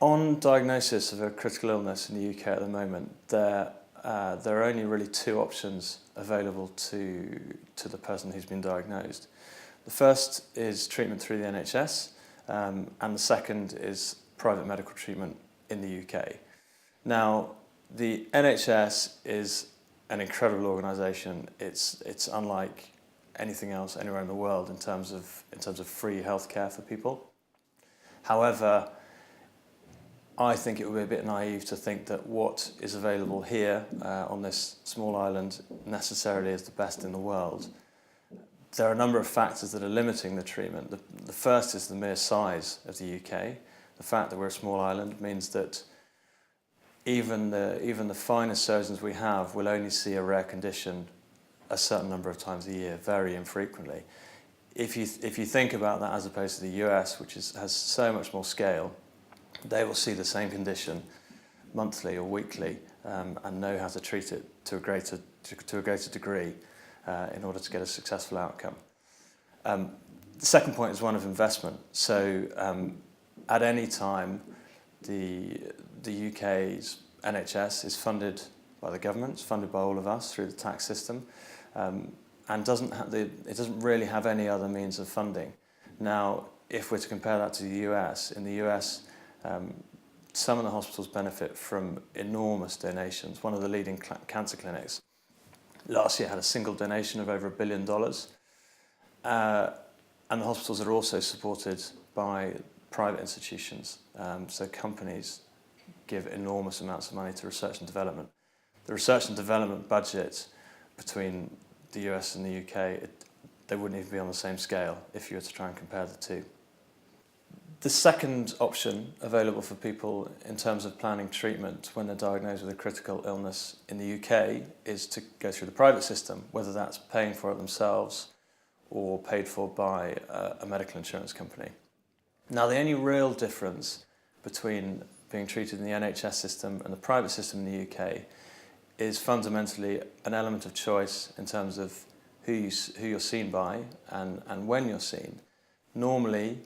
On diagnosis of a critical illness in the UK at the moment, there are only really two options available to the person who's been diagnosed. The first is treatment through the NHS, and the second is private medical treatment in the UK. Now, the NHS is an incredible organisation. It's unlike anything else anywhere in the world in terms of free healthcare for people. However, I think it would be a bit naive to think that what is available here on this small island necessarily is the best in the world. There are a number of factors that are limiting the treatment. The first is the mere size of the UK. The fact that we're a small island means that even the finest surgeons we have will only see a rare condition a certain number of times a year, very infrequently. If you think about that as opposed to the US, which has so much more scale, they will see the same condition monthly or weekly and know how to treat it to a greater degree in order to get a successful outcome. The second point is one of investment. So at any time, the UK's NHS is funded by the government, it's funded by all of us through the tax system, and it doesn't really have any other means of funding. Now, if we're to compare that to the US, in the US, some of the hospitals benefit from enormous donations. One of the leading cancer clinics last year had a single donation of over $1 billion. And the hospitals are also supported by private institutions. So companies give enormous amounts of money to research and development. The research and development budget between the US and the UK, they wouldn't even be on the same scale if you were to try and compare the two. The second option available for people in terms of planning treatment when they're diagnosed with a critical illness in the UK is to go through the private system, whether that's paying for it themselves or paid for by a medical insurance company. Now, the only real difference between being treated in the NHS system and the private system in the UK is fundamentally an element of choice in terms of who you're seen by and when you're seen. Normally,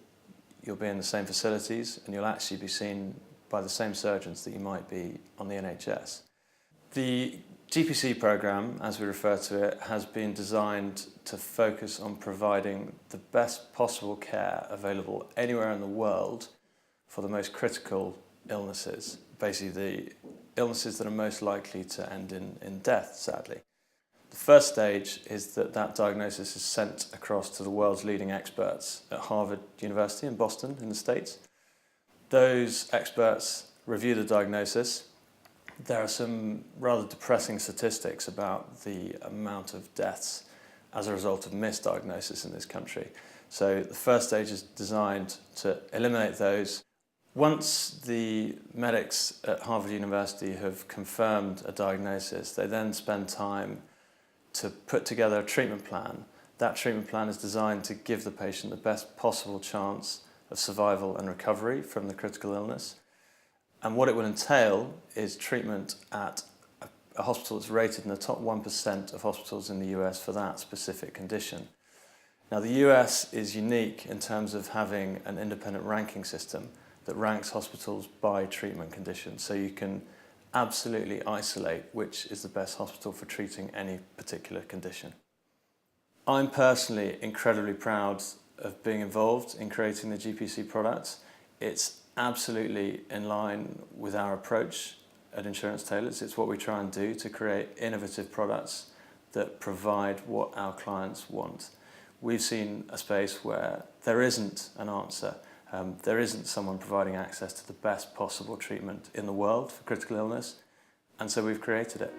you'll be in the same facilities and you'll actually be seen by the same surgeons that you might be on the NHS. The GPC programme, as we refer to it, has been designed to focus on providing the best possible care available anywhere in the world for the most critical illnesses, basically the illnesses that are most likely to end in death, sadly. The first stage is that diagnosis is sent across to the world's leading experts at Harvard University in Boston in the States. Those experts review the diagnosis. There are some rather depressing statistics about the amount of deaths as a result of misdiagnosis in this country. So the first stage is designed to eliminate those. Once the medics at Harvard University have confirmed a diagnosis, they then spend time to put together a treatment plan. That treatment plan is designed to give the patient the best possible chance of survival and recovery from the critical illness. And what it will entail is treatment at a hospital that's rated in the top 1% of hospitals in the US for that specific condition. Now, the US is unique in terms of having an independent ranking system that ranks hospitals by treatment condition. So you can absolutely isolate which is the best hospital for treating any particular condition. I'm personally incredibly proud of being involved in creating the GPC product. It's absolutely in line with our approach at Insurance Tailors. It's what we try and do to create innovative products that provide what our clients want. We've seen a space where there isn't an answer. There isn't someone providing access to the best possible treatment in the world for critical illness, and so we've created it.